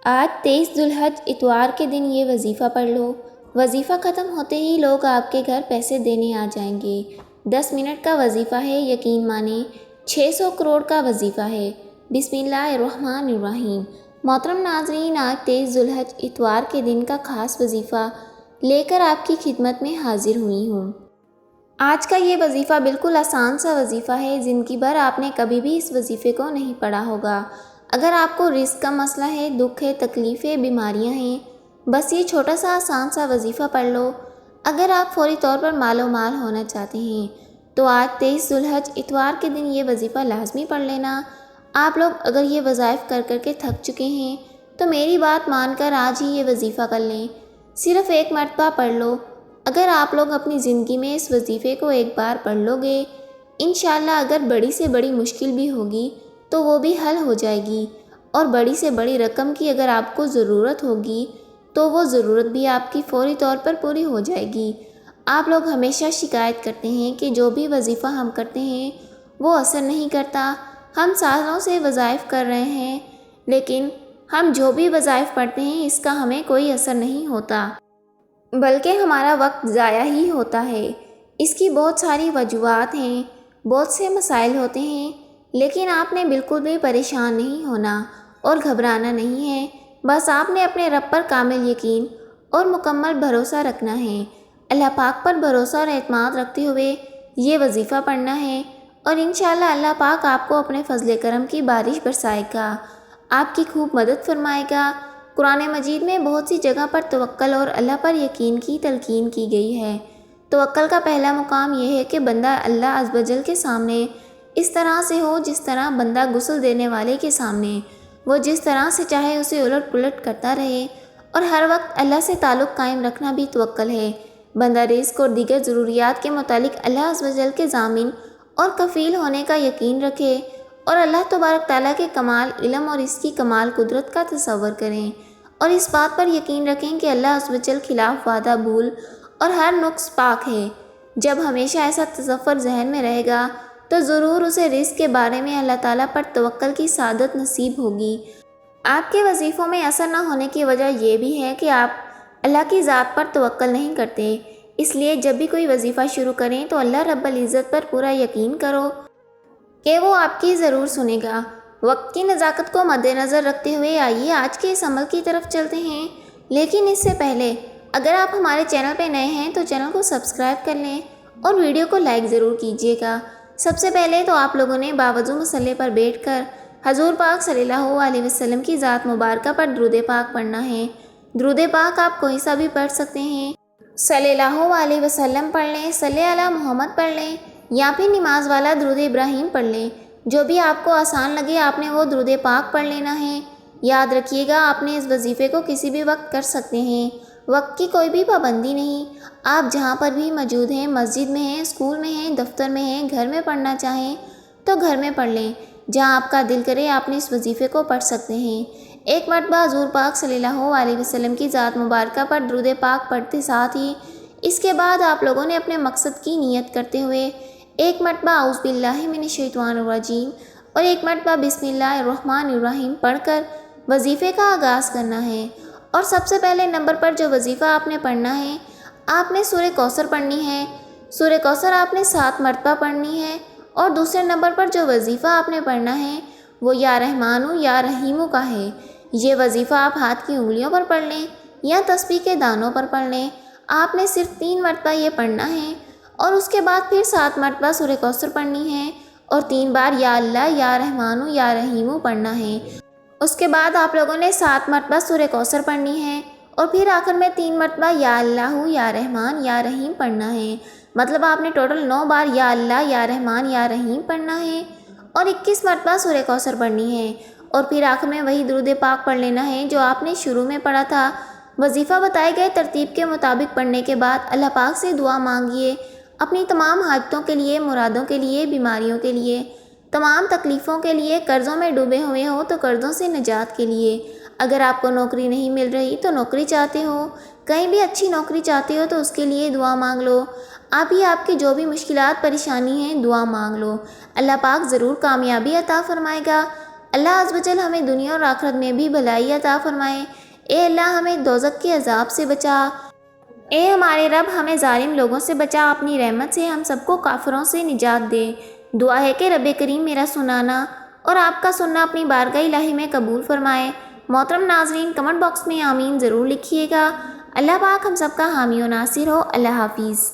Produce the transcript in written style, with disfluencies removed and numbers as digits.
آج 23 ذوالحج اتوار کے دن یہ وظیفہ پڑھ لو۔ وظیفہ ختم ہوتے ہی لوگ آپ کے گھر پیسے دینے آ جائیں گے۔ 10 منٹ کا وظیفہ ہے، یقین مانیں 600 کروڑ کا وظیفہ ہے۔ بسم اللہ الرحمن الرحیم۔ محترم ناظرین، آج 23 ذوالحج اتوار کے دن کا خاص وظیفہ لے کر آپ کی خدمت میں حاضر ہوئی ہوں۔ آج کا یہ وظیفہ بالکل آسان سا وظیفہ ہے، زندگی بھر آپ نے کبھی بھی اس وظیفے کو نہیں پڑھا ہوگا۔ اگر آپ کو رزق کا مسئلہ ہے، دکھ ہے، تکلیفیں، بیماریاں ہیں، بس یہ چھوٹا سا آسان سا وظیفہ پڑھ لو۔ اگر آپ فوری طور پر مال و مال ہونا چاہتے ہیں تو آج 23 ذوالحج اتوار کے دن یہ وظیفہ لازمی پڑھ لینا۔ آپ لوگ اگر یہ وظائف کر کر کے تھک چکے ہیں تو میری بات مان کر آج ہی یہ وظیفہ کر لیں، صرف ایک مرتبہ پڑھ لو۔ اگر آپ لوگ اپنی زندگی میں اس وظیفے کو ایک بار پڑھ لو گے، انشاءاللہ اگر بڑی سے بڑی مشکل بھی ہوگی تو وہ بھی حل ہو جائے گی، اور بڑی سے بڑی رقم کی اگر آپ کو ضرورت ہوگی تو وہ ضرورت بھی آپ کی فوری طور پر پوری ہو جائے گی۔ آپ لوگ ہمیشہ شکایت کرتے ہیں کہ جو بھی وظیفہ ہم کرتے ہیں وہ اثر نہیں کرتا، ہم سالوں سے وظائف کر رہے ہیں لیکن ہم جو بھی وظائف پڑھتے ہیں اس کا ہمیں کوئی اثر نہیں ہوتا، بلکہ ہمارا وقت ضائع ہی ہوتا ہے۔ اس کی بہت ساری وجوہات ہیں، بہت سے مسائل ہوتے ہیں، لیکن آپ نے بالکل بھی پریشان نہیں ہونا اور گھبرانا نہیں ہے۔ بس آپ نے اپنے رب پر کامل یقین اور مکمل بھروسہ رکھنا ہے۔ اللہ پاک پر بھروسہ اور اعتماد رکھتے ہوئے یہ وظیفہ پڑھنا ہے، اور انشاءاللہ اللہ پاک آپ کو اپنے فضل کرم کی بارش برسائے گا، آپ کی خوب مدد فرمائے گا۔ قرآن مجید میں بہت سی جگہ پر توکل اور اللہ پر یقین کی تلقین کی گئی ہے۔ توکل کا پہلا مقام یہ ہے کہ بندہ اللہ عز و جل کے سامنے اس طرح سے ہو جس طرح بندہ غسل دینے والے کے سامنے، وہ جس طرح سے چاہے اسے الٹ پلٹ کرتا رہے، اور ہر وقت اللہ سے تعلق قائم رکھنا بھی توکل ہے۔ بندہ رزق اور دیگر ضروریات کے متعلق اللہ عز و جل کے ضامن اور کفیل ہونے کا یقین رکھے، اور اللہ تبارک تعالیٰ کے کمال علم اور اس کی کمال قدرت کا تصور کریں، اور اس بات پر یقین رکھیں کہ اللہ عز و جل خلاف وعدہ بھول اور ہر نقص پاک ہے۔ جب ہمیشہ ایسا تصور ذہن میں رہے گا تو ضرور اسے رزق کے بارے میں اللہ تعالیٰ پر توکل کی سعادت نصیب ہوگی۔ آپ کے وظیفوں میں اثر نہ ہونے کی وجہ یہ بھی ہے کہ آپ اللہ کی ذات پر توکل نہیں کرتے، اس لیے جب بھی کوئی وظیفہ شروع کریں تو اللہ رب العزت پر پورا یقین کرو کہ وہ آپ کی ضرور سنے گا۔ وقت کی نزاکت کو مد نظر رکھتے ہوئے آئیے آج کے اس عمل کی طرف چلتے ہیں، لیکن اس سے پہلے اگر آپ ہمارے چینل پہ نئے ہیں تو چینل کو سبسکرائب کر لیں اور ویڈیو کو لائک ضرور کیجیے گا۔ سب سے پہلے تو آپ لوگوں نے باوضو مصلی پر بیٹھ کر حضور پاک صلی اللہ علیہ وسلم کی ذات مبارکہ پر درود پاک پڑھنا ہے۔ درود پاک آپ کوئی سا بھی پڑھ سکتے ہیں، صلی اللہ علیہ وسلم پڑھ لیں، صلی علی محمد پڑھ لیں، یا پھر نماز والا درود ابراہیم پڑھ لیں، جو بھی آپ کو آسان لگے آپ نے وہ درود پاک پڑھ لینا ہے۔ یاد رکھیے گا آپ نے اس وظیفے کو کسی بھی وقت کر سکتے ہیں، وقت کی کوئی بھی پابندی نہیں، آپ جہاں پر بھی موجود ہیں، مسجد میں ہیں، اسکول میں ہیں، دفتر میں ہیں، گھر میں پڑھنا چاہیں تو گھر میں پڑھ لیں، جہاں آپ کا دل کرے آپ نے اس وظیفے کو پڑھ سکتے ہیں۔ ایک مرتبہ حضور پاک صلی اللہ علیہ وسلم کی ذات مبارکہ پر درود پاک پڑھتے ساتھ ہی اس کے بعد آپ لوگوں نے اپنے مقصد کی نیت کرتے ہوئے ایک مرتبہ اعوذ باللہ من الشیطان الرجیم اور ایک مرتبہ بسم اللہ الرحمن الرحیم پڑھ کر وظیفے کا آغاز کرنا ہے۔ اور سب سے پہلے نمبر پر جو وظیفہ آپ نے پڑھنا ہے، آپ نے سورہ کوثر پڑھنی ہے۔ سورہ کوثر آپ نے 7 مرتبہ پڑھنی ہے، اور دوسرے نمبر پر جو وظیفہ آپ نے پڑھنا ہے وہ یا رحمانو یا رحیمو کا ہے۔ یہ وظیفہ آپ ہاتھ کی انگلیوں پر پڑھ لیں یا تسبیح کے دانوں پر پڑھ لیں، آپ نے صرف 3 مرتبہ یہ پڑھنا ہے، اور اس کے بعد پھر 7 مرتبہ سورہ کوثر پڑھنی ہے اور 3 بار یا اللہ یا رحمانو یا رحیمو پڑھنا ہے۔ اس کے بعد آپ لوگوں نے 7 مرتبہ سورہ کوثر پڑھنی ہے، اور پھر آخر میں 3 مرتبہ یا اللہ یا رحمان یا رحیم پڑھنا ہے۔ مطلب آپ نے ٹوٹل 9 بار یا اللہ یا رحمان یا رحیم پڑھنا ہے اور 21 مرتبہ سورہ کوثر پڑھنی ہے، اور پھر آخر میں وہی درود پاک پڑھ لینا ہے جو آپ نے شروع میں پڑھا تھا۔ وظیفہ بتائے گئے ترتیب کے مطابق پڑھنے کے بعد اللہ پاک سے دعا مانگیے، اپنی تمام حاجتوں کے لیے، مرادوں کے لیے، بیماریوں کے لیے، تمام تکلیفوں کے لیے، قرضوں میں ڈوبے ہوئے ہو تو قرضوں سے نجات کے لیے، اگر آپ کو نوکری نہیں مل رہی تو نوکری چاہتے ہو، کہیں بھی اچھی نوکری چاہتے ہو تو اس کے لیے دعا مانگ لو، آپ ہی آپ کی جو بھی مشکلات پریشانی ہیں دعا مانگ لو، اللہ پاک ضرور کامیابی عطا فرمائے گا۔ اللہ عز و جل ہمیں دنیا اور آخرت میں بھی بھلائی عطا فرمائے۔ اے اللہ ہمیں دوزخ کے عذاب سے بچا۔ اے ہمارے رب ہمیں ظالم لوگوں سے بچا، اپنی رحمت سے ہم سب کو کافروں سے نجات دے۔ دعا ہے کہ رب کریم میرا سنانا اور آپ کا سننا اپنی بارگاہ الہی میں قبول فرمائے۔ محترم ناظرین، کمنٹ باکس میں آمین ضرور لکھیے گا۔ اللہ پاک ہم سب کا حامی و ناصر ہو۔ اللہ حافظ۔